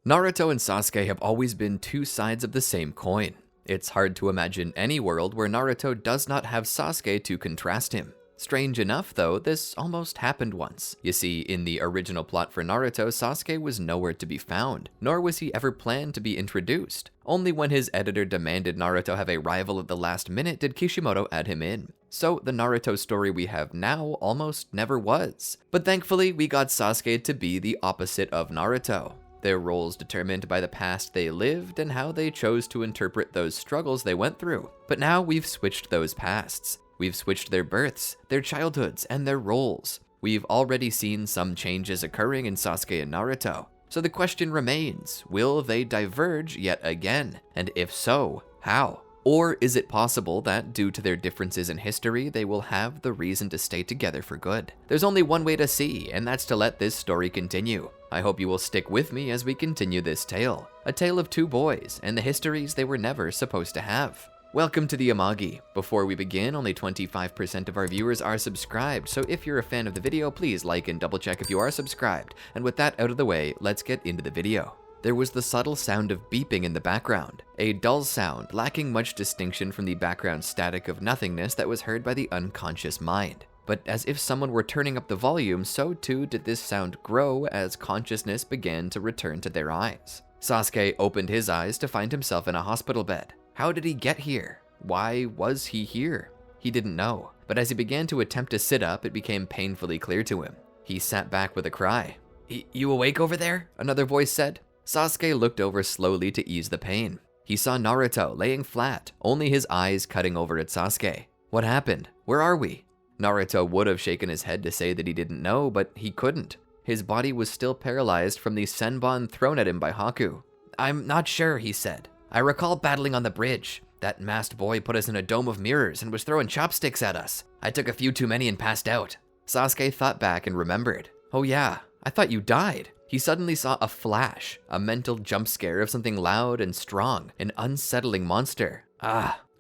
Naruto and Sasuke have always been two sides of the same coin. It's hard to imagine any world where Naruto does not have Sasuke to contrast him. Strange enough though, this almost happened once. You see, in the original plot for Naruto, Sasuke was nowhere to be found, nor was he ever planned to be introduced. Only when his editor demanded Naruto have a rival at the last minute did Kishimoto add him in. So the Naruto story we have now almost never was. But thankfully, we got Sasuke to be the opposite of Naruto. Their roles determined by the past they lived and how they chose to interpret those struggles they went through. But now we've switched those pasts. We've switched their births, their childhoods, and their roles. We've already seen some changes occurring in Sasuke and Naruto. So the question remains, will they diverge yet again? And if so, how? Or is it possible that due to their differences in history, they will have the reason to stay together for good? There's only one way to see, and that's to let this story continue. I hope you will stick with me as we continue this tale. A tale of two boys and the histories they were never supposed to have. Welcome to the Amagi. Before we begin, only 25% of our viewers are subscribed, so if you're a fan of the video, please like and double check if you are subscribed. And with that out of the way, let's get into the video. There was the subtle sound of beeping in the background, a dull sound lacking much distinction from the background static of nothingness that was heard by the unconscious mind. But as if someone were turning up the volume, so too did this sound grow as consciousness began to return to their eyes. Sasuke opened his eyes to find himself in a hospital bed. How did he get here? Why was he here? He didn't know, but as he began to attempt to sit up, it became painfully clear to him. He sat back with a cry. You awake over there?" another voice said. Sasuke looked over slowly to ease the pain. He saw Naruto laying flat, only his eyes cutting over at Sasuke. What happened? Where are we? Naruto would have shaken his head to say that he didn't know, but he couldn't. His body was still paralyzed from the senbon thrown at him by Haku. "I'm not sure," he said. "I recall battling on the bridge. That masked boy put us in a dome of mirrors and was throwing chopsticks at us. I took a few too many and passed out." Sasuke thought back and remembered. "Oh yeah, I thought you died." He suddenly saw a flash, a mental jump scare of something loud and strong, an unsettling monster.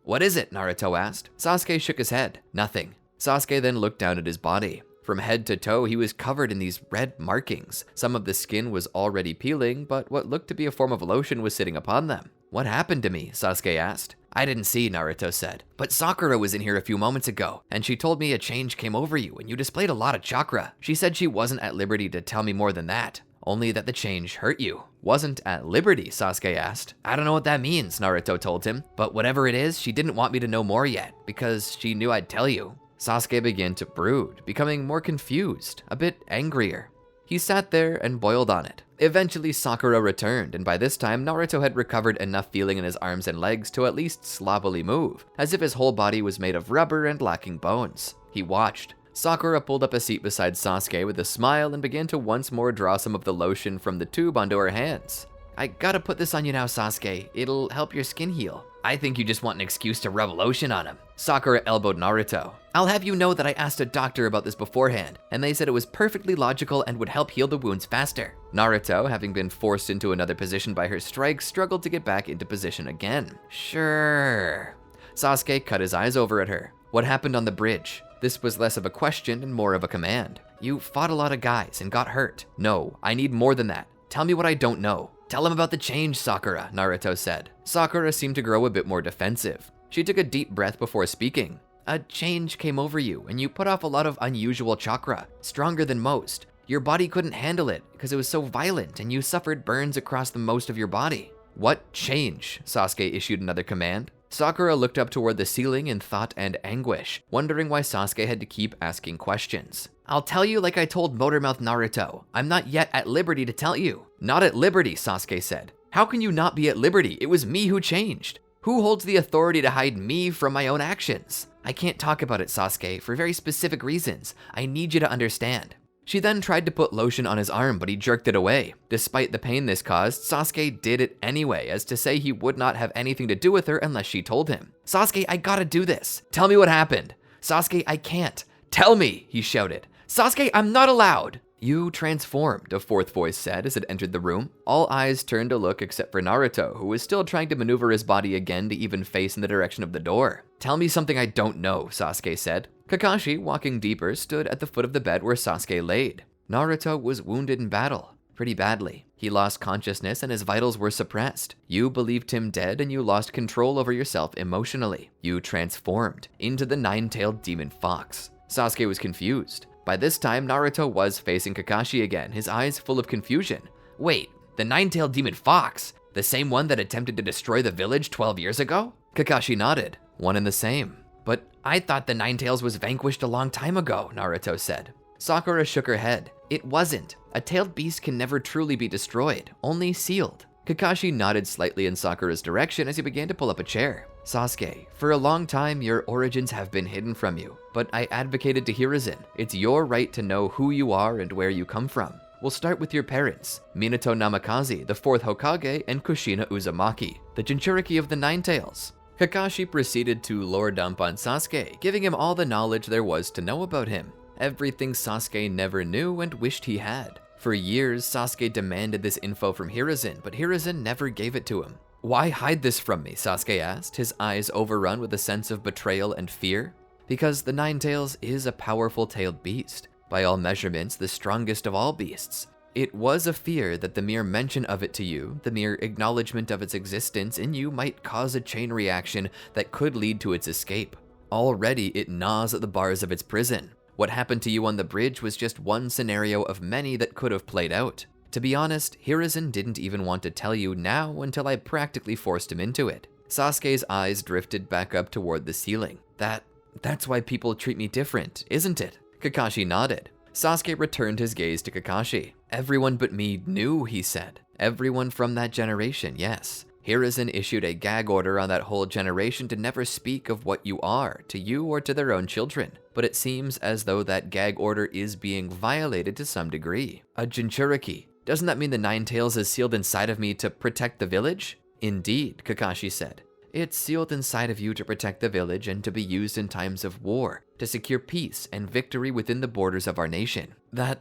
What is it?" Naruto asked. Sasuke shook his head. Nothing. Sasuke then looked down at his body. From head to toe, he was covered in these red markings. Some of the skin was already peeling, but what looked to be a form of lotion was sitting upon them. "What happened to me?" Sasuke asked. "I didn't see," Naruto said, "but Sakura was in here a few moments ago, and she told me a change came over you and you displayed a lot of chakra. She said she wasn't at liberty to tell me more than that, only that the change hurt you." "Wasn't at liberty?" Sasuke asked. "I don't know what that means," Naruto told him, "but whatever it is, she didn't want me to know more yet, because she knew I'd tell you." Sasuke began to brood, becoming more confused, a bit angrier. He sat there and boiled on it. Eventually Sakura returned, and by this time Naruto had recovered enough feeling in his arms and legs to at least sloppily move, as if his whole body was made of rubber and lacking bones. He watched. Sakura pulled up a seat beside Sasuke with a smile and began to once more draw some of the lotion from the tube onto her hands. "I gotta put this on you now, Sasuke. It'll help your skin heal." "I think you just want an excuse to rub lotion on him." Sakura elbowed Naruto. "I'll have you know that I asked a doctor about this beforehand, and they said it was perfectly logical and would help heal the wounds faster." Naruto, having been forced into another position by her strike, struggled to get back into position again. "Sure." Sasuke cut his eyes over at her. "What happened on the bridge?" This was less of a question and more of a command. "You fought a lot of guys and got hurt." "No, I need more than that. Tell me what I don't know." "Tell him about the change, Sakura," Naruto said. Sakura seemed to grow a bit more defensive. She took a deep breath before speaking. "A change came over you, and you put off a lot of unusual chakra, stronger than most. Your body couldn't handle it because it was so violent, and you suffered burns across the most of your body." "What change?" Sasuke issued another command. Sakura looked up toward the ceiling in thought and anguish, wondering why Sasuke had to keep asking questions. "I'll tell you like I told Motormouth Naruto. I'm not yet at liberty to tell you." "Not at liberty," Sasuke said. "How can you not be at liberty? It was me who changed. Who holds the authority to hide me from my own actions?" "I can't talk about it, Sasuke, for very specific reasons. I need you to understand." She then tried to put lotion on his arm, but he jerked it away. Despite the pain this caused, Sasuke did it anyway, as to say he would not have anything to do with her unless she told him. "Sasuke, I gotta do this. Tell me what happened." "Sasuke, I can't." "Tell me," he shouted. "Sasuke, I'm not allowed." "You transformed," a fourth voice said as it entered the room. All eyes turned to look except for Naruto, who was still trying to maneuver his body again to even face in the direction of the door. "Tell me something I don't know," Sasuke said. Kakashi, walking deeper, stood at the foot of the bed where Sasuke laid. Naruto was wounded in battle. pretty badly. He lost consciousness and his vitals were suppressed. You believed him dead and you lost control over yourself emotionally. You transformed into the nine-tailed demon fox. Sasuke was confused. By this time, Naruto was facing Kakashi again, his eyes full of confusion. Wait, the nine-tailed demon fox? The same one that attempted to destroy the village 12 years ago? Kakashi nodded. One and the same. But I thought the Nine Tails was vanquished a long time ago, Naruto said. Sakura shook her head. It wasn't. A tailed beast can never truly be destroyed, only sealed. Kakashi nodded slightly in Sakura's direction as he began to pull up a chair. Sasuke, for a long time your origins have been hidden from you, but I advocated to Hiruzen. It's your right to know who you are and where you come from. We'll start with your parents, Minato Namikaze, the 4th Hokage, and Kushina Uzumaki, the Jinchuriki of the Nine Tails. Kakashi proceeded to lore dump on Sasuke, giving him all the knowledge there was to know about him. Everything Sasuke never knew and wished he had. For years, Sasuke demanded this info from Hiruzen, but Hiruzen never gave it to him. Why hide this from me? Sasuke asked, his eyes overrun with a sense of betrayal and fear. Because the Nine Tails is a powerful tailed beast. By all measurements, the strongest of all beasts. It was a fear that the mere mention of it to you, the mere acknowledgement of its existence in you might cause a chain reaction that could lead to its escape. Already, it gnaws at the bars of its prison. What happened to you on the bridge was just one scenario of many that could have played out. To be honest, Hiruzen didn't even want to tell you now until I practically forced him into it. Sasuke's eyes drifted back up toward the ceiling. That's why people treat me different, isn't it? Kakashi nodded. Sasuke returned his gaze to Kakashi. Everyone but me knew, he said. Everyone from that generation, yes. Hiruzen issued a gag order on that whole generation to never speak of what you are, to you or to their own children. But it seems as though that gag order is being violated to some degree. A Jinchuriki. Doesn't that mean the Nine Tails is sealed inside of me to protect the village? Indeed, Kakashi said. It's sealed inside of you to protect the village and to be used in times of war, to secure peace and victory within the borders of our nation. That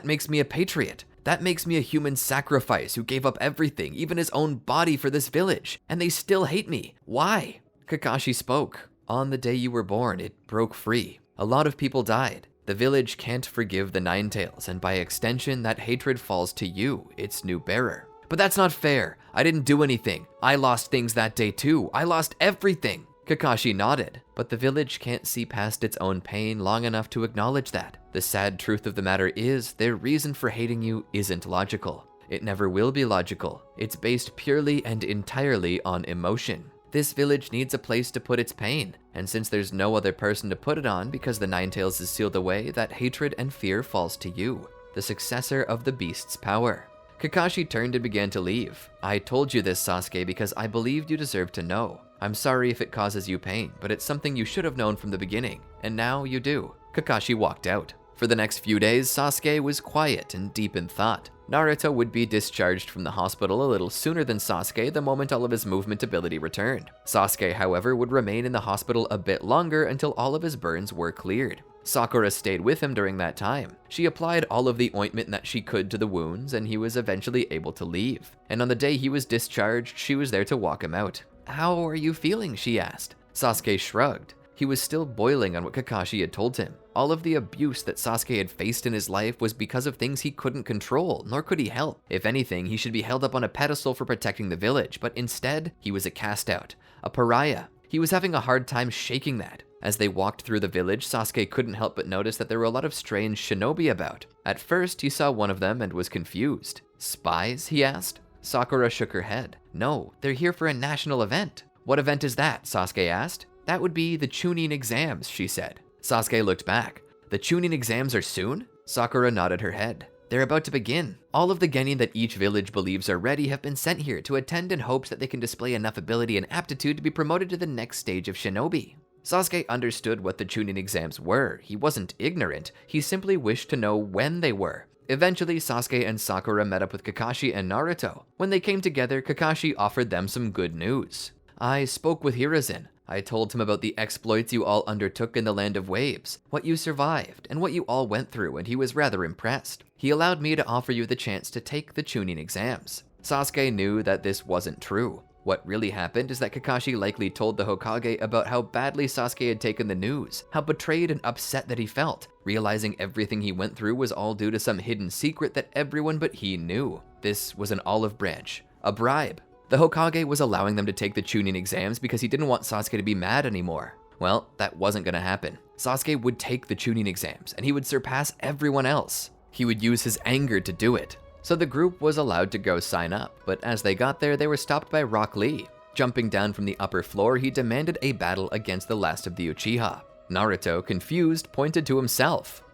makes me a patriot. That makes me a human sacrifice who gave up everything, even his own body for this village. And they still hate me. Why? Kakashi spoke. On the day you were born, it broke free. A lot of people died. The village can't forgive the Nine Tails, and by extension, that hatred falls to you, its new bearer. But that's not fair. I didn't do anything. I lost things that day too. I lost everything. Kakashi nodded. But the village can't see past its own pain long enough to acknowledge that. The sad truth of the matter is, their reason for hating you isn't logical. It never will be logical. It's based purely and entirely on emotion. This village needs a place to put its pain, and since there's no other person to put it on because the Nine Tails is sealed away, that hatred and fear falls to you, the successor of the beast's power. Kakashi turned and began to leave. I told you this, Sasuke, because I believed you deserved to know. I'm sorry if it causes you pain, but it's something you should have known from the beginning, and now you do. Kakashi walked out. For the next few days, Sasuke was quiet and deep in thought. Naruto would be discharged from the hospital a little sooner than Sasuke the moment all of his movement ability returned. Sasuke, however, would remain in the hospital a bit longer until all of his burns were cleared. Sakura stayed with him during that time. She applied all of the ointment that she could to the wounds, and he was eventually able to leave. And on the day he was discharged, she was there to walk him out. How are you feeling? She asked. Sasuke shrugged. He was still boiling on what Kakashi had told him. All of the abuse that Sasuke had faced in his life was because of things he couldn't control, nor could he help. If anything, he should be held up on a pedestal for protecting the village, but instead, he was a cast-out, a pariah. He was having a hard time shaking that. As they walked through the village, Sasuke couldn't help but notice that there were a lot of strange shinobi about. At first, he saw one of them and was confused. Spies? He asked. Sakura shook her head. No, they're here for a national event. What event is that? Sasuke asked. That would be the Chunin exams, she said. Sasuke looked back. The Chunin exams are soon? Sakura nodded her head. They're about to begin. All of the genin that each village believes are ready have been sent here to attend in hopes that they can display enough ability and aptitude to be promoted to the next stage of shinobi. Sasuke understood what the Chunin exams were. He wasn't ignorant. He simply wished to know when they were. Eventually, Sasuke and Sakura met up with Kakashi and Naruto. When they came together, Kakashi offered them some good news. I spoke with Hiruzen. I told him about the exploits you all undertook in the Land of Waves, what you survived, and what you all went through, and he was rather impressed. He allowed me to offer you the chance to take the Chunin exams. Sasuke knew that this wasn't true. What really happened is that Kakashi likely told the Hokage about how badly Sasuke had taken the news, how betrayed and upset that he felt, realizing everything he went through was all due to some hidden secret that everyone but he knew. This was an olive branch, a bribe. The Hokage was allowing them to take the Chunin exams because he didn't want Sasuke to be mad anymore. Well, that wasn't gonna happen. Sasuke would take the Chunin exams, and he would surpass everyone else. He would use his anger to do it. So the group was allowed to go sign up, but as they got there, they were stopped by Rock Lee. Jumping down from the upper floor, he demanded a battle against the last of the Uchiha. Naruto, confused, pointed to himself.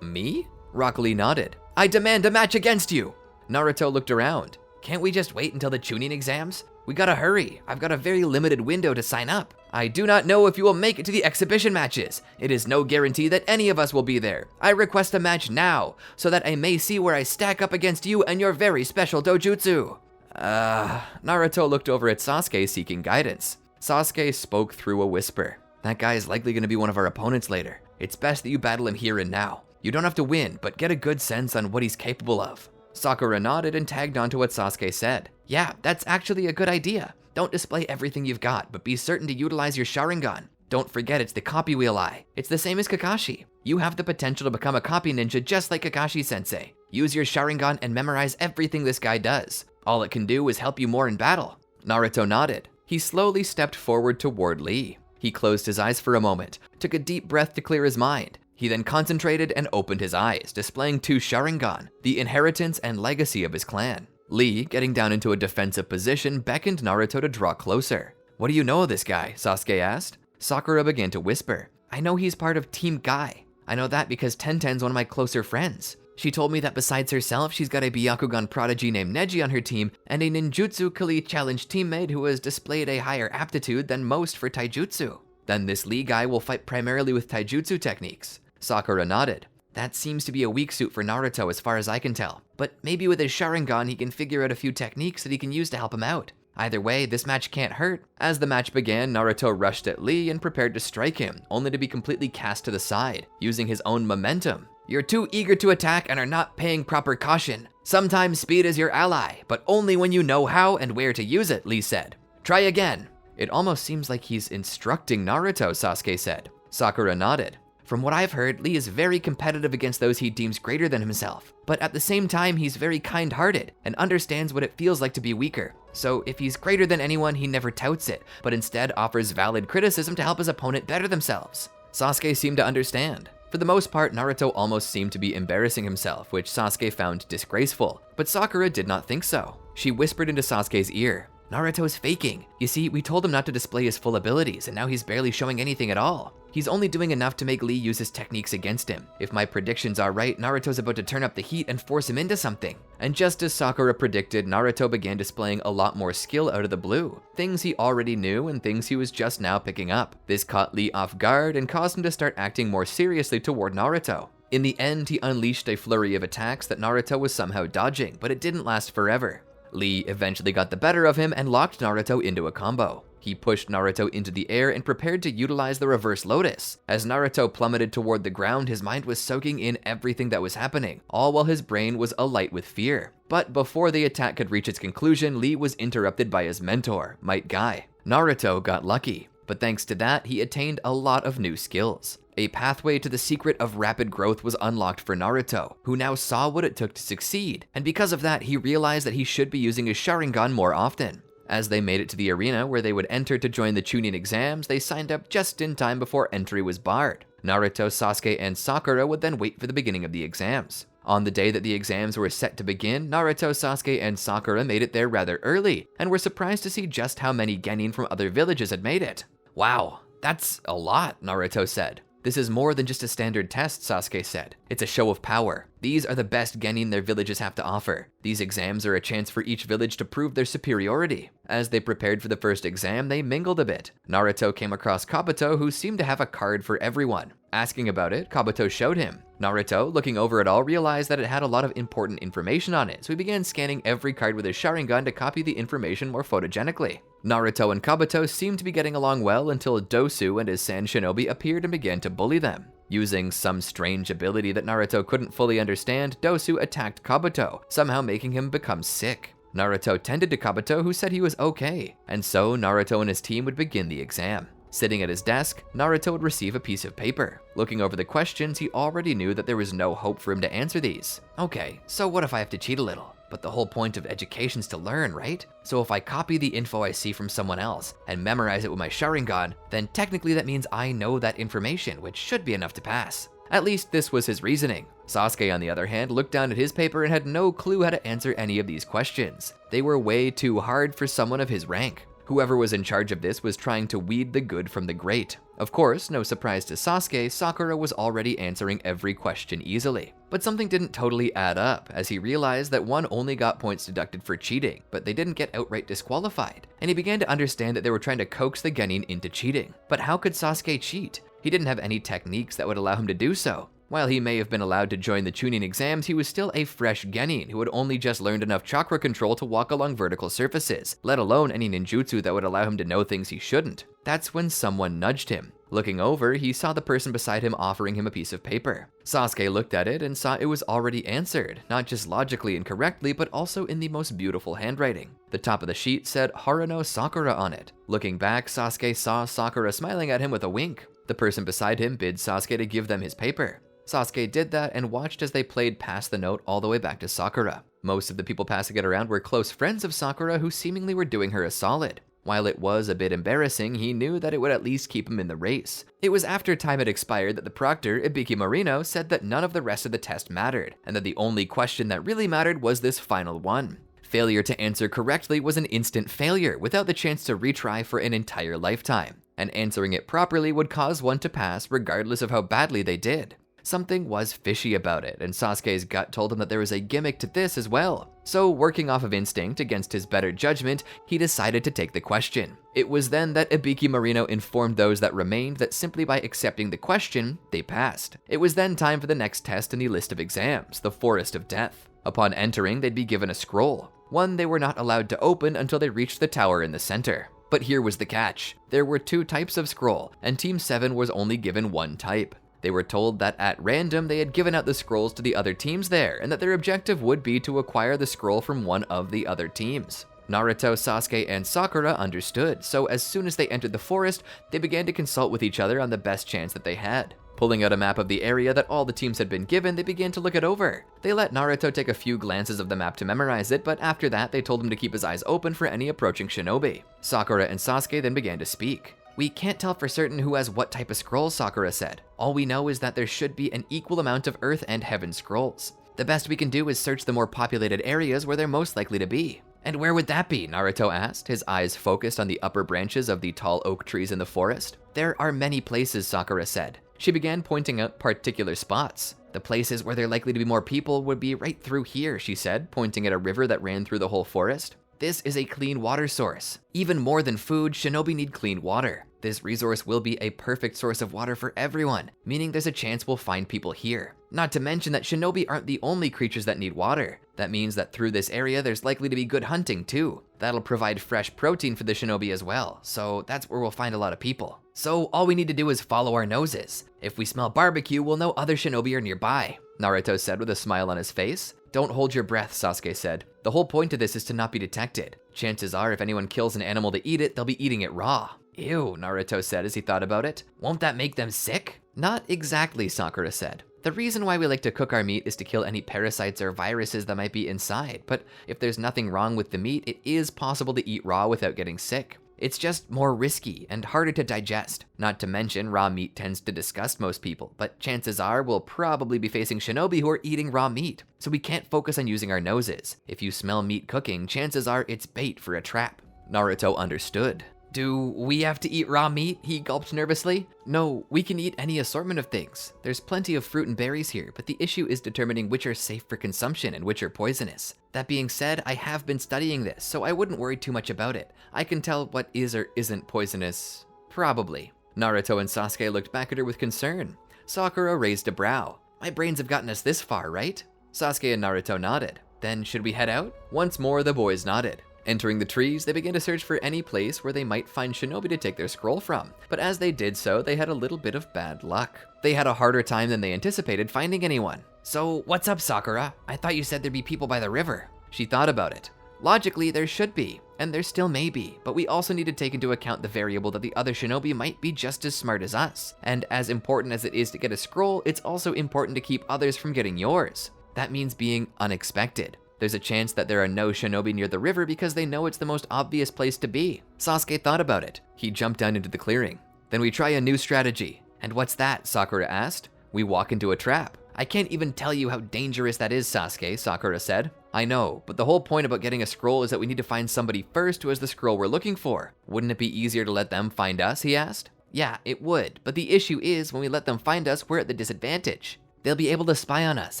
Me? Rock Lee nodded. I demand a match against you! Naruto looked around. Can't we just wait until the Chunin exams? We gotta hurry. I've got a very limited window to sign up. I do not know if you will make it to the exhibition matches. It is no guarantee that any of us will be there. I request a match now, so that I may see where I stack up against you and your very special dojutsu. Naruto looked over at Sasuke seeking guidance. Sasuke spoke through a whisper. That guy is likely gonna be one of our opponents later. It's best that you battle him here and now. You don't have to win, but get a good sense on what he's capable of. Sakura nodded and tagged on to what Sasuke said. Yeah, that's actually a good idea. Don't display everything you've got, but be certain to utilize your Sharingan. Don't forget it's the copy wheel eye. It's the same as Kakashi. You have the potential to become a copy ninja just like Kakashi-sensei. Use your Sharingan and memorize everything this guy does. All it can do is help you more in battle. Naruto nodded. He slowly stepped forward toward Lee. He closed his eyes for a moment, took a deep breath to clear his mind. He then concentrated and opened his eyes, displaying two Sharingan, the inheritance and legacy of his clan. Lee, getting down into a defensive position, beckoned Naruto to draw closer. What do you know of this guy? Sasuke asked. Sakura began to whisper. I know he's part of Team Guy. I know that because Tenten's one of my closer friends. She told me that besides herself, she's got a Byakugan prodigy named Neji on her team and a Ninjutsu Kali Challenge teammate who has displayed a higher aptitude than most for taijutsu. Then this Lee guy will fight primarily with taijutsu techniques. Sakura nodded. That seems to be a weak suit for Naruto as far as I can tell, but maybe with his Sharingan he can figure out a few techniques that he can use to help him out. Either way, this match can't hurt. As the match began, Naruto rushed at Lee and prepared to strike him, only to be completely cast to the side, using his own momentum. You're too eager to attack and are not paying proper caution. Sometimes speed is your ally, but only when you know how and where to use it, Lee said. Try again. It almost seems like he's instructing Naruto, Sasuke said. Sakura nodded. From what I've heard, Lee is very competitive against those he deems greater than himself, but at the same time, he's very kind-hearted and understands what it feels like to be weaker. So if he's greater than anyone, he never touts it, but instead offers valid criticism to help his opponent better themselves. Sasuke seemed to understand. For the most part, Naruto almost seemed to be embarrassing himself, which Sasuke found disgraceful, but Sakura did not think so. She whispered into Sasuke's ear, Naruto's faking. You see, we told him not to display his full abilities, and now he's barely showing anything at all. He's only doing enough to make Lee use his techniques against him. If my predictions are right, Naruto's about to turn up the heat and force him into something. And just as Sakura predicted, Naruto began displaying a lot more skill out of the blue. Things he already knew and things he was just now picking up. This caught Lee off guard and caused him to start acting more seriously toward Naruto. In the end, he unleashed a flurry of attacks that Naruto was somehow dodging, but it didn't last forever. Lee eventually got the better of him and locked Naruto into a combo. He pushed Naruto into the air and prepared to utilize the reverse lotus. As Naruto plummeted toward the ground, his mind was soaking in everything that was happening, all while his brain was alight with fear. But before the attack could reach its conclusion, Lee was interrupted by his mentor, Might Guy. Naruto got lucky, but thanks to that, he attained a lot of new skills. A pathway to the secret of rapid growth was unlocked for Naruto, who now saw what it took to succeed, and because of that, he realized that he should be using his Sharingan more often. As they made it to the arena where they would enter to join the Chunin exams, they signed up just in time before entry was barred. Naruto, Sasuke, and Sakura would then wait for the beginning of the exams. On the day that the exams were set to begin, Naruto, Sasuke, and Sakura made it there rather early, and were surprised to see just how many genin from other villages had made it. Wow, that's a lot, Naruto said. This is more than just a standard test, Sasuke said. It's a show of power. These are the best genin their villages have to offer. These exams are a chance for each village to prove their superiority. As they prepared for the first exam, they mingled a bit. Naruto came across Kabuto, who seemed to have a card for everyone. Asking about it, Kabuto showed him. Naruto, looking over it all, realized that it had a lot of important information on it, so he began scanning every card with his Sharingan to copy the information more photogenically. Naruto and Kabuto seemed to be getting along well until Dosu and his Sand Shinobi appeared and began to bully them. Using some strange ability that Naruto couldn't fully understand, Dosu attacked Kabuto, somehow making him become sick. Naruto tended to Kabuto, who said he was okay, and so Naruto and his team would begin the exam. Sitting at his desk, Naruto would receive a piece of paper. Looking over the questions, he already knew that there was no hope for him to answer these. Okay, so what if I have to cheat a little? But the whole point of education's to learn, right? So if I copy the info I see from someone else and memorize it with my Sharingan, then technically that means I know that information, which should be enough to pass. At least this was his reasoning. Sasuke, on the other hand, looked down at his paper and had no clue how to answer any of these questions. They were way too hard for someone of his rank. Whoever was in charge of this was trying to weed the good from the great. Of course, no surprise to Sasuke, Sakura was already answering every question easily. But something didn't totally add up, as he realized that one only got points deducted for cheating, but they didn't get outright disqualified. And he began to understand that they were trying to coax the genin into cheating. But how could Sasuke cheat? He didn't have any techniques that would allow him to do so. While he may have been allowed to join the Chunin exams, he was still a fresh genin who had only just learned enough chakra control to walk along vertical surfaces, let alone any ninjutsu that would allow him to know things he shouldn't. That's when someone nudged him. Looking over, he saw the person beside him offering him a piece of paper. Sasuke looked at it and saw it was already answered, not just logically and correctly, but also in the most beautiful handwriting. The top of the sheet said Haruno Sakura on it. Looking back, Sasuke saw Sakura smiling at him with a wink. The person beside him bid Sasuke to give them his paper. Sasuke did that and watched as they played past the note all the way back to Sakura. Most of the people passing it around were close friends of Sakura who seemingly were doing her a solid. While it was a bit embarrassing, he knew that it would at least keep him in the race. It was after time had expired that the proctor, Ibiki Marino, said that none of the rest of the test mattered, and that the only question that really mattered was this final one. Failure to answer correctly was an instant failure without the chance to retry for an entire lifetime, and answering it properly would cause one to pass regardless of how badly they did. Something was fishy about it, and Sasuke's gut told him that there was a gimmick to this as well. So, working off of instinct against his better judgment, he decided to take the question. It was then that Ibiki Marino informed those that remained that simply by accepting the question, they passed. It was then time for the next test in the list of exams, the Forest of Death. Upon entering, they'd be given a scroll, one they were not allowed to open until they reached the tower in the center. But here was the catch. There were 2 types of scroll, and Team 7 was only given 1 type. They were told that at random they had given out the scrolls to the other teams there, and that their objective would be to acquire the scroll from one of the other teams. Naruto, Sasuke, and Sakura understood, so as soon as they entered the forest, they began to consult with each other on the best chance that they had. Pulling out a map of the area that all the teams had been given, they began to look it over. They let Naruto take a few glances of the map to memorize it, but after that they told him to keep his eyes open for any approaching shinobi. Sakura and Sasuke then began to speak. "We can't tell for certain who has what type of scrolls," Sakura said. "All we know is that there should be an equal amount of Earth and Heaven scrolls. The best we can do is search the more populated areas where they're most likely to be." "And where would that be?" Naruto asked, his eyes focused on the upper branches of the tall oak trees in the forest. "There are many places," Sakura said. She began pointing out particular spots. "The places where there are likely to be more people would be right through here," she said, pointing at a river that ran through the whole forest. "This is a clean water source. Even more than food, shinobi need clean water. This resource will be a perfect source of water for everyone, meaning there's a chance we'll find people here. Not to mention that shinobi aren't the only creatures that need water. That means that through this area there's likely to be good hunting too. That'll provide fresh protein for the shinobi as well, so that's where we'll find a lot of people. So all we need to do is follow our noses. If we smell barbecue, we'll know other shinobi are nearby," Naruto said with a smile on his face. "Don't hold your breath," Sasuke said. "The whole point of this is to not be detected. Chances are if anyone kills an animal to eat it, they'll be eating it raw." "Ew," Naruto said as he thought about it. "Won't that make them sick?" "Not exactly," Sakura said. "The reason why we like to cook our meat is to kill any parasites or viruses that might be inside, but if there's nothing wrong with the meat, it is possible to eat raw without getting sick. It's just more risky and harder to digest. Not to mention, raw meat tends to disgust most people, but chances are we'll probably be facing shinobi who are eating raw meat, so we can't focus on using our noses. If you smell meat cooking, chances are it's bait for a trap." Naruto understood. "Do we have to eat raw meat?" he gulped nervously. "No, we can eat any assortment of things. There's plenty of fruit and berries here, but the issue is determining which are safe for consumption and which are poisonous. That being said, I have been studying this, so I wouldn't worry too much about it. I can tell what is or isn't poisonous. Probably." Naruto and Sasuke looked back at her with concern. Sakura raised a brow. "My brains have gotten us this far, right?" Sasuke and Naruto nodded. "Then should we head out?" Once more, the boys nodded. Entering the trees, they began to search for any place where they might find shinobi to take their scroll from, but as they did so, they had a little bit of bad luck. They had a harder time than they anticipated finding anyone. "So, what's up, Sakura? I thought you said there'd be people by the river." She thought about it. Logically, there should be, and there still may be, but we also need to take into account the variable that the other shinobi might be just as smart as us. And as important as it is to get a scroll, it's also important to keep others from getting yours. That means being unexpected. There's a chance that there are no shinobi near the river because they know it's the most obvious place to be. Sasuke thought about it. He jumped down into the clearing. Then we try a new strategy. And what's that? Sakura asked. We walk into a trap. I can't even tell you how dangerous that is, Sasuke, Sakura said. I know, but the whole point about getting a scroll is that we need to find somebody first who has the scroll we're looking for. Wouldn't it be easier to let them find us, he asked. Yeah, it would, but the issue is when we let them find us, we're at the disadvantage. They'll be able to spy on us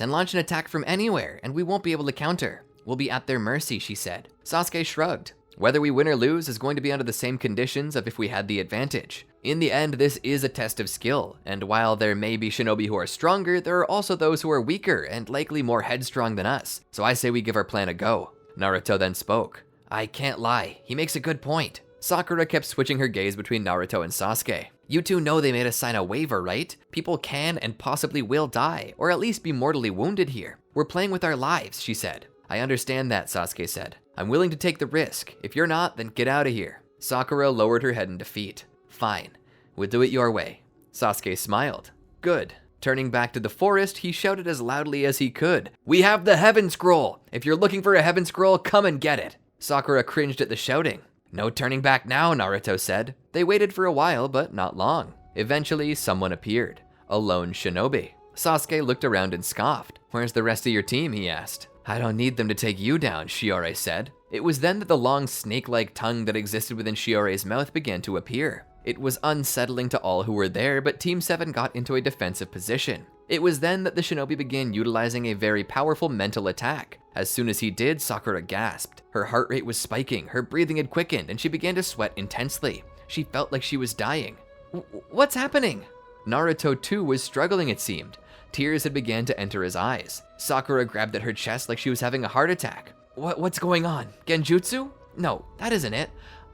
and launch an attack from anywhere, and we won't be able to counter. We'll be at their mercy, she said. Sasuke shrugged. Whether we win or lose is going to be under the same conditions of if we had the advantage. In the end, this is a test of skill, and while there may be shinobi who are stronger, there are also those who are weaker and likely more headstrong than us. So I say we give our plan a go. Naruto then spoke. I can't lie, he makes a good point. Sakura kept switching her gaze between Naruto and Sasuke. You two know they made us sign a waiver, right? People can and possibly will die, or at least be mortally wounded here. We're playing with our lives, she said. I understand that, Sasuke said. I'm willing to take the risk. If you're not, then get out of here. Sakura lowered her head in defeat. Fine, we'll do it your way. Sasuke smiled. Good. Turning back to the forest, he shouted as loudly as he could. We have the Heaven Scroll! If you're looking for a Heaven Scroll, come and get it. Sakura cringed at the shouting. No turning back now, Naruto said. They waited for a while, but not long. Eventually, someone appeared. A lone shinobi. Sasuke looked around and scoffed. Where's the rest of your team, he asked. I don't need them to take you down, Shiore said. It was then that the long snake-like tongue that existed within Shiore's mouth began to appear. It was unsettling to all who were there, but Team 7 got into a defensive position. It was then that the shinobi began utilizing a very powerful mental attack. As soon as he did, Sakura gasped. Her heart rate was spiking, her breathing had quickened, and she began to sweat intensely. She felt like she was dying. What's happening? Naruto too was struggling, it seemed. Tears had begun to enter his eyes. Sakura grabbed at her chest like she was having a heart attack. What's going on? Genjutsu? No, that isn't it.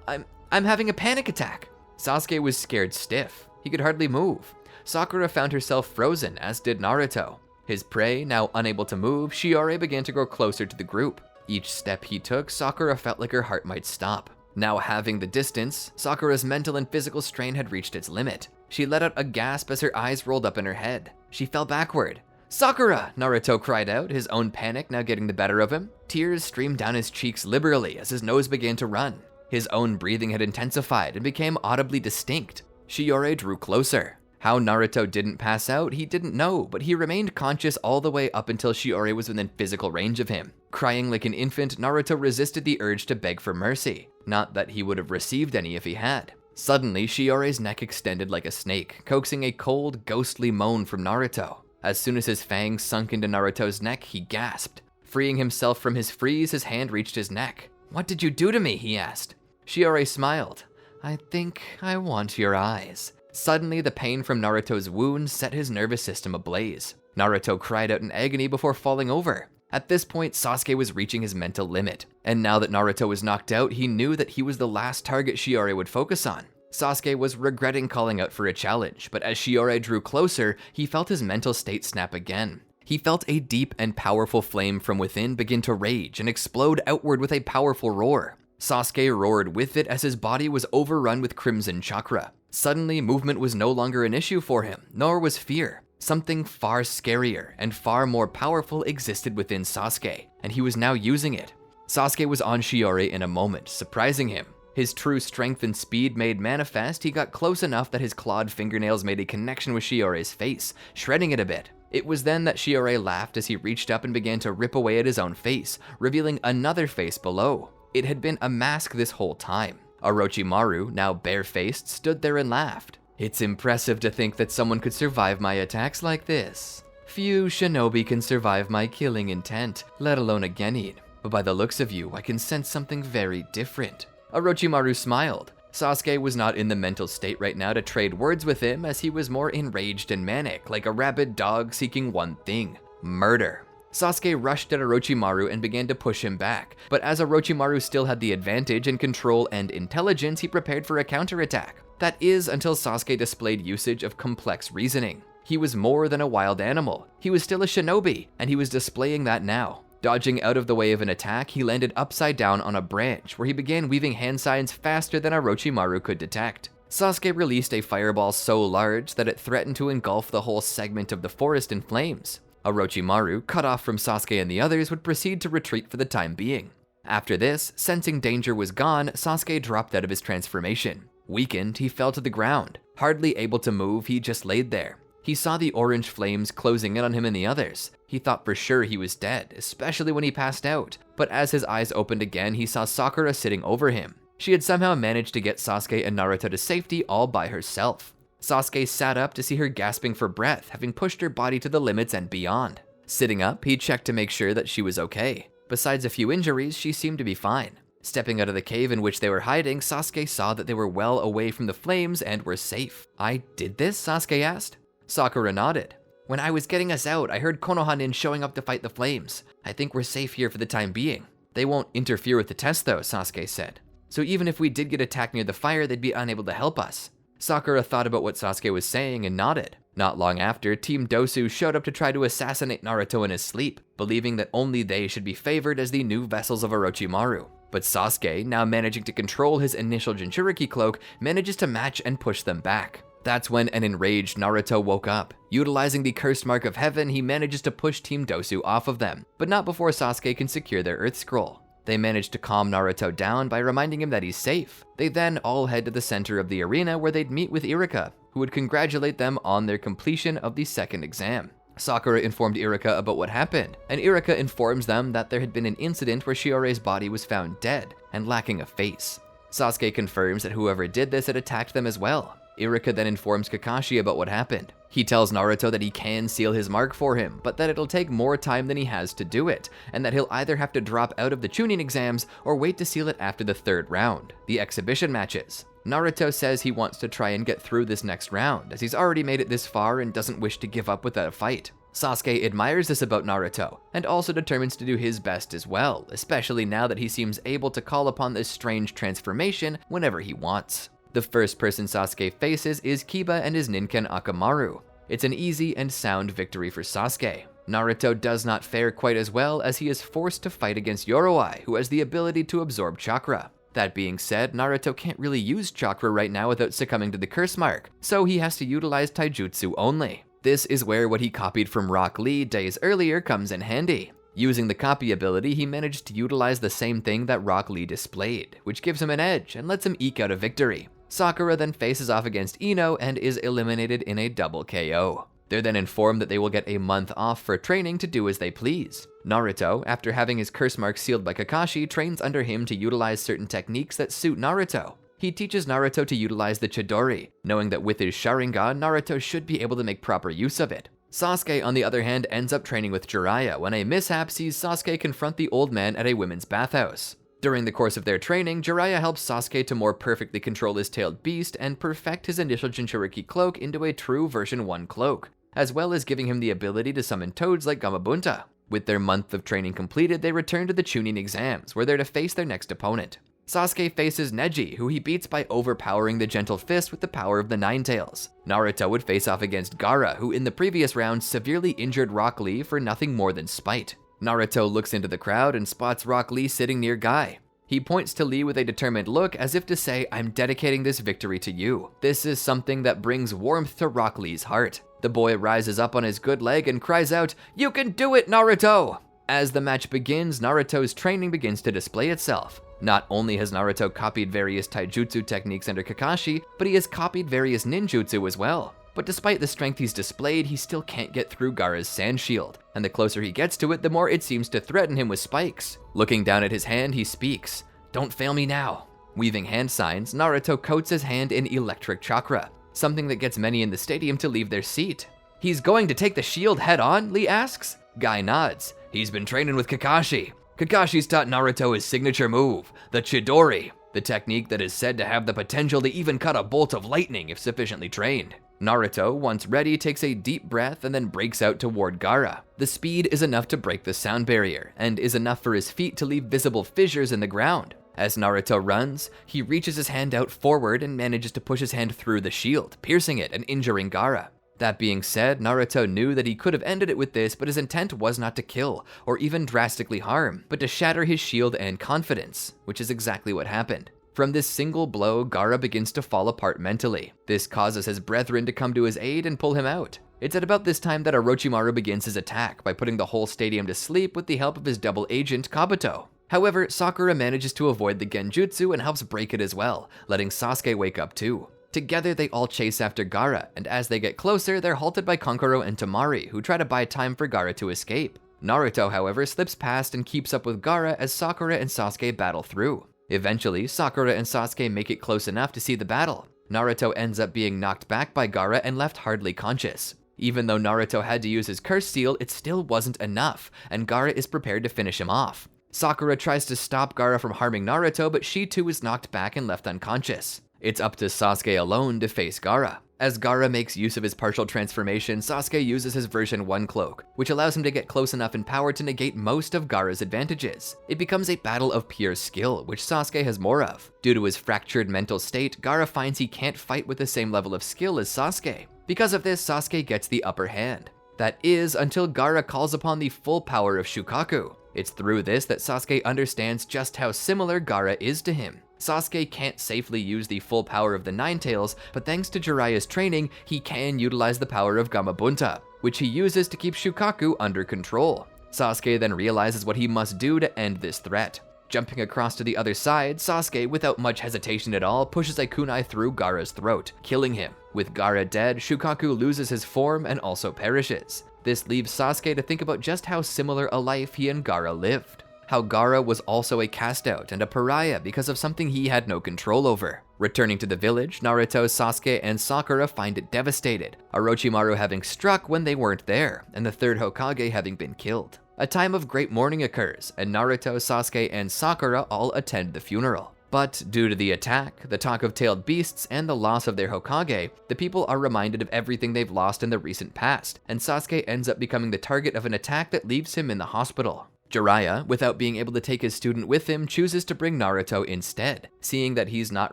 I'm having a panic attack. Sasuke was scared stiff. He could hardly move. Sakura found herself frozen, as did Naruto. His prey, now unable to move, Shiore began to grow closer to the group. Each step he took, Sakura felt like her heart might stop. Now having the distance, Sakura's mental and physical strain had reached its limit. She let out a gasp as her eyes rolled up in her head. She fell backward. Sakura! Naruto cried out, his own panic now getting the better of him. Tears streamed down his cheeks liberally as his nose began to run. His own breathing had intensified and became audibly distinct. Shiore drew closer. How Naruto didn't pass out, he didn't know, but he remained conscious all the way up until Shiore was within physical range of him. Crying like an infant, Naruto resisted the urge to beg for mercy. Not that he would have received any if he had. Suddenly, Shiore's neck extended like a snake, coaxing a cold, ghostly moan from Naruto. As soon as his fangs sunk into Naruto's neck, he gasped. Freeing himself from his freeze, his hand reached his neck. What did you do to me? He asked. Shiore smiled. I think I want your eyes. Suddenly, the pain from Naruto's wound set his nervous system ablaze. Naruto cried out in agony before falling over. At this point, Sasuke was reaching his mental limit, and now that Naruto was knocked out, he knew that he was the last target Shiore would focus on. Sasuke was regretting calling out for a challenge, but as Shiore drew closer, he felt his mental state snap again. He felt a deep and powerful flame from within begin to rage and explode outward with a powerful roar. Sasuke roared with it as his body was overrun with crimson chakra. Suddenly, movement was no longer an issue for him, nor was fear. Something far scarier and far more powerful existed within Sasuke, and he was now using it. Sasuke was on Shiore in a moment, surprising him. His true strength and speed made manifest, he got close enough that his clawed fingernails made a connection with Shiore's face, shredding it a bit. It was then that Shiore laughed as he reached up and began to rip away at his own face, revealing another face below. It had been a mask this whole time. Orochimaru, now barefaced, stood there and laughed. It's impressive to think that someone could survive my attacks like this. Few shinobi can survive my killing intent, let alone a genin. But by the looks of you, I can sense something very different. Orochimaru smiled. Sasuke was not in the mental state right now to trade words with him, as he was more enraged and manic, like a rabid dog seeking one thing: murder. Sasuke rushed at Orochimaru and began to push him back, but as Orochimaru still had the advantage in control and intelligence, he prepared for a counterattack. That is, until Sasuke displayed usage of complex reasoning. He was more than a wild animal. He was still a shinobi, and he was displaying that now. Dodging out of the way of an attack, he landed upside down on a branch, where he began weaving hand signs faster than Orochimaru could detect. Sasuke released a fireball so large that it threatened to engulf the whole segment of the forest in flames. Orochimaru, cut off from Sasuke and the others, would proceed to retreat for the time being. After this, sensing danger was gone, Sasuke dropped out of his transformation. Weakened, he fell to the ground. Hardly able to move, he just laid there. He saw the orange flames closing in on him and the others. He thought for sure he was dead, especially when he passed out. But as his eyes opened again, he saw Sakura sitting over him. She had somehow managed to get Sasuke and Naruto to safety all by herself. Sasuke sat up to see her gasping for breath, having pushed her body to the limits and beyond. Sitting up, he checked to make sure that she was okay. Besides a few injuries, she seemed to be fine. Stepping out of the cave in which they were hiding, Sasuke saw that they were well away from the flames and were safe. "I did this?" Sasuke asked. Sakura nodded. "When I was getting us out, I heard Konoha showing up to fight the flames. I think we're safe here for the time being." "They won't interfere with the test though," Sasuke said. "So even if we did get attacked near the fire, they'd be unable to help us." Sakura thought about what Sasuke was saying and nodded. Not long after, Team Dosu showed up to try to assassinate Naruto in his sleep, believing that only they should be favored as the new vessels of Orochimaru. But Sasuke, now managing to control his initial Jinchuriki cloak, manages to match and push them back. That's when an enraged Naruto woke up. Utilizing the cursed mark of heaven, he manages to push Team Dosu off of them, but not before Sasuke can secure their Earth Scroll. They manage to calm Naruto down by reminding him that he's safe. They then all head to the center of the arena where they'd meet with Iruka, who would congratulate them on their completion of the second exam. Sakura informed Iruka about what happened, and Iruka informs them that there had been an incident where Shiore's body was found dead and lacking a face. Sasuke confirms that whoever did this had attacked them as well. Iruka then informs Kakashi about what happened. He tells Naruto that he can seal his mark for him, but that it'll take more time than he has to do it, and that he'll either have to drop out of the Chunin exams or wait to seal it after the third round, the exhibition matches. Naruto says he wants to try and get through this next round, as he's already made it this far and doesn't wish to give up without a fight. Sasuke admires this about Naruto, and also determines to do his best as well, especially now that he seems able to call upon this strange transformation whenever he wants. The first person Sasuke faces is Kiba and his Ninken Akamaru. It's an easy and sound victory for Sasuke. Naruto does not fare quite as well, as he is forced to fight against Yoroi, who has the ability to absorb chakra. That being said, Naruto can't really use chakra right now without succumbing to the curse mark, so he has to utilize taijutsu only. This is where what he copied from Rock Lee days earlier comes in handy. Using the copy ability, he managed to utilize the same thing that Rock Lee displayed, which gives him an edge and lets him eke out a victory. Sakura then faces off against Ino and is eliminated in a double KO. They're then informed that they will get a month off for training to do as they please. Naruto, after having his curse mark sealed by Kakashi, trains under him to utilize certain techniques that suit Naruto. He teaches Naruto to utilize the Chidori, knowing that with his Sharingan, Naruto should be able to make proper use of it. Sasuke, on the other hand, ends up training with Jiraiya when a mishap sees Sasuke confront the old man at a women's bathhouse. During the course of their training, Jiraiya helps Sasuke to more perfectly control his tailed beast and perfect his initial Jinchuriki cloak into a true version 1 cloak, as well as giving him the ability to summon toads like Gamabunta. With their month of training completed, they return to the Chunin exams, where they're to face their next opponent. Sasuke faces Neji, who he beats by overpowering the Gentle Fist with the power of the Ninetales. Naruto would face off against Gaara, who in the previous round severely injured Rock Lee for nothing more than spite. Naruto looks into the crowd and spots Rock Lee sitting near Guy. He points to Lee with a determined look, as if to say, "I'm dedicating this victory to you." This is something that brings warmth to Rock Lee's heart. The boy rises up on his good leg and cries out, "You can do it, Naruto!" As the match begins, Naruto's training begins to display itself. Not only has Naruto copied various taijutsu techniques under Kakashi, but he has copied various ninjutsu as well. But despite the strength he's displayed, he still can't get through Gaara's sand shield, and the closer he gets to it, the more it seems to threaten him with spikes. Looking down at his hand, he speaks, "Don't fail me now." Weaving hand signs, Naruto coats his hand in electric chakra, something that gets many in the stadium to leave their seat. "He's going to take the shield head on?" Lee asks. Guy nods. "He's been training with Kakashi. Kakashi's taught Naruto his signature move, the Chidori, the technique that is said to have the potential to even cut a bolt of lightning if sufficiently trained." Naruto, once ready, takes a deep breath and then breaks out toward Gaara. The speed is enough to break the sound barrier, and is enough for his feet to leave visible fissures in the ground. As Naruto runs, he reaches his hand out forward and manages to push his hand through the shield, piercing it and injuring Gaara. That being said, Naruto knew that he could have ended it with this, but his intent was not to kill, or even drastically harm, but to shatter his shield and confidence, which is exactly what happened. From this single blow, Gaara begins to fall apart mentally. This causes his brethren to come to his aid and pull him out. It's at about this time that Orochimaru begins his attack by putting the whole stadium to sleep with the help of his double agent, Kabuto. However, Sakura manages to avoid the genjutsu and helps break it as well, letting Sasuke wake up too. Together, they all chase after Gaara, and as they get closer, they're halted by Kankuro and Temari, who try to buy time for Gaara to escape. Naruto, however, slips past and keeps up with Gaara as Sakura and Sasuke battle through. Eventually, Sakura and Sasuke make it close enough to see the battle. Naruto ends up being knocked back by Gaara and left hardly conscious. Even though Naruto had to use his curse seal, it still wasn't enough, and Gaara is prepared to finish him off. Sakura tries to stop Gaara from harming Naruto, but she too is knocked back and left unconscious. It's up to Sasuke alone to face Gaara. As Gaara makes use of his partial transformation, Sasuke uses his version 1 cloak, which allows him to get close enough in power to negate most of Gaara's advantages. It becomes a battle of pure skill, which Sasuke has more of. Due to his fractured mental state, Gaara finds he can't fight with the same level of skill as Sasuke. Because of this, Sasuke gets the upper hand. That is, until Gaara calls upon the full power of Shukaku. It's through this that Sasuke understands just how similar Gaara is to him. Sasuke can't safely use the full power of the Nine Tails, but thanks to Jiraiya's training, he can utilize the power of Gamabunta, which he uses to keep Shukaku under control. Sasuke then realizes what he must do to end this threat. Jumping across to the other side, Sasuke, without much hesitation at all, pushes a kunai through Gaara's throat, killing him. With Gaara dead, Shukaku loses his form and also perishes. This leaves Sasuke to think about just how similar a life he and Gaara lived. How Gaara was also a cast-out and a pariah because of something he had no control over. Returning to the village, Naruto, Sasuke, and Sakura find it devastated, Orochimaru having struck when they weren't there, and the third Hokage having been killed. A time of great mourning occurs, and Naruto, Sasuke, and Sakura all attend the funeral. But due to the attack, the talk of tailed beasts, and the loss of their Hokage, the people are reminded of everything they've lost in the recent past, and Sasuke ends up becoming the target of an attack that leaves him in the hospital. Jiraiya, without being able to take his student with him, chooses to bring Naruto instead, seeing that he's not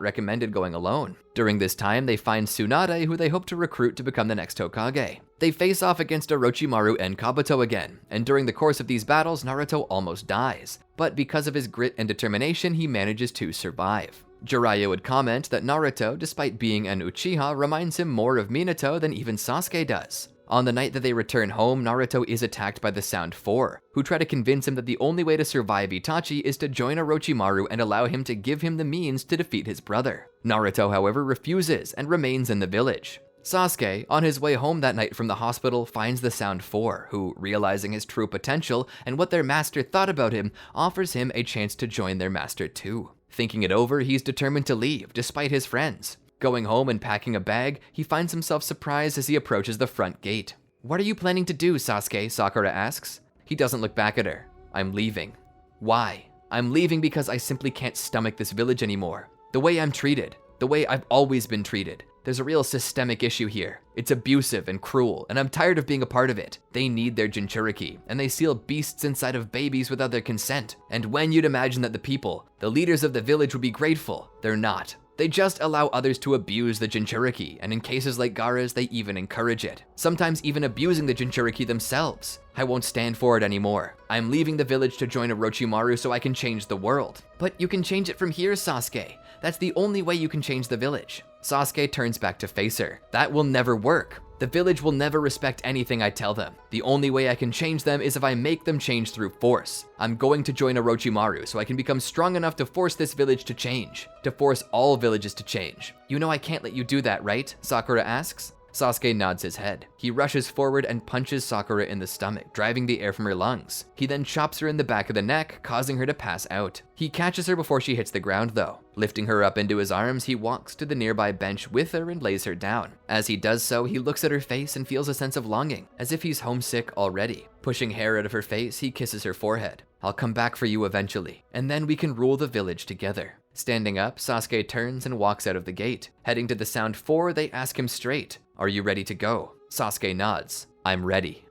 recommended going alone. During this time, they find Tsunade, who they hope to recruit to become the next Hokage. They face off against Orochimaru and Kabuto again, and during the course of these battles, Naruto almost dies. But because of his grit and determination, he manages to survive. Jiraiya would comment that Naruto, despite being an Uchiha, reminds him more of Minato than even Sasuke does. On the night that they return home, Naruto is attacked by the Sound Four, who try to convince him that the only way to survive Itachi is to join Orochimaru and allow him to give him the means to defeat his brother. Naruto, however, refuses and remains in the village. Sasuke, on his way home that night from the hospital, finds the Sound Four, who, realizing his true potential and what their master thought about him, offers him a chance to join their master too. Thinking it over, he's determined to leave, despite his friends. Going home and packing a bag, he finds himself surprised as he approaches the front gate. "What are you planning to do, Sasuke?" Sakura asks. He doesn't look back at her. "I'm leaving." "Why?" "I'm leaving because I simply can't stomach this village anymore. The way I'm treated, the way I've always been treated. There's a real systemic issue here. It's abusive and cruel, and I'm tired of being a part of it. They need their Jinchuriki, and they seal beasts inside of babies without their consent. And when you'd imagine that the people, the leaders of the village, would be grateful, they're not. They just allow others to abuse the Jinchuriki, and in cases like Gaara's, they even encourage it, sometimes even abusing the Jinchuriki themselves. I won't stand for it anymore. I'm leaving the village to join Orochimaru so I can change the world." "But you can change it from here, Sasuke. That's the only way you can change the village." Sasuke turns back to face her. "That will never work. The village will never respect anything I tell them. The only way I can change them is if I make them change through force. I'm going to join Orochimaru so I can become strong enough to force this village to change. To force all villages to change. You know I can't let you do that, right?" Sakura asks. Sasuke nods his head. He rushes forward and punches Sakura in the stomach, driving the air from her lungs. He then chops her in the back of the neck, causing her to pass out. He catches her before she hits the ground though. Lifting her up into his arms, he walks to the nearby bench with her and lays her down. As he does so, he looks at her face and feels a sense of longing, as if he's homesick already. Pushing hair out of her face, he kisses her forehead. "I'll come back for you eventually, and then we can rule the village together." Standing up, Sasuke turns and walks out of the gate. Heading to the Sound Four, they ask him straight, "Are you ready to go?" Sasuke nods. "I'm ready."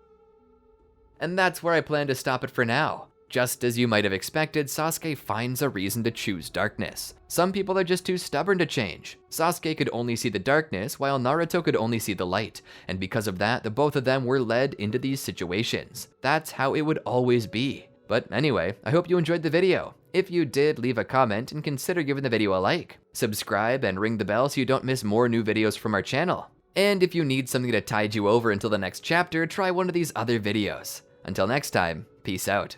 And that's where I plan to stop it for now. Just as you might have expected, Sasuke finds a reason to choose darkness. Some people are just too stubborn to change. Sasuke could only see the darkness, while Naruto could only see the light, and because of that, the both of them were led into these situations. That's how it would always be. But anyway, I hope you enjoyed the video. If you did, leave a comment and consider giving the video a like. Subscribe and ring the bell so you don't miss more new videos from our channel. And if you need something to tide you over until the next chapter, try one of these other videos. Until next time, peace out.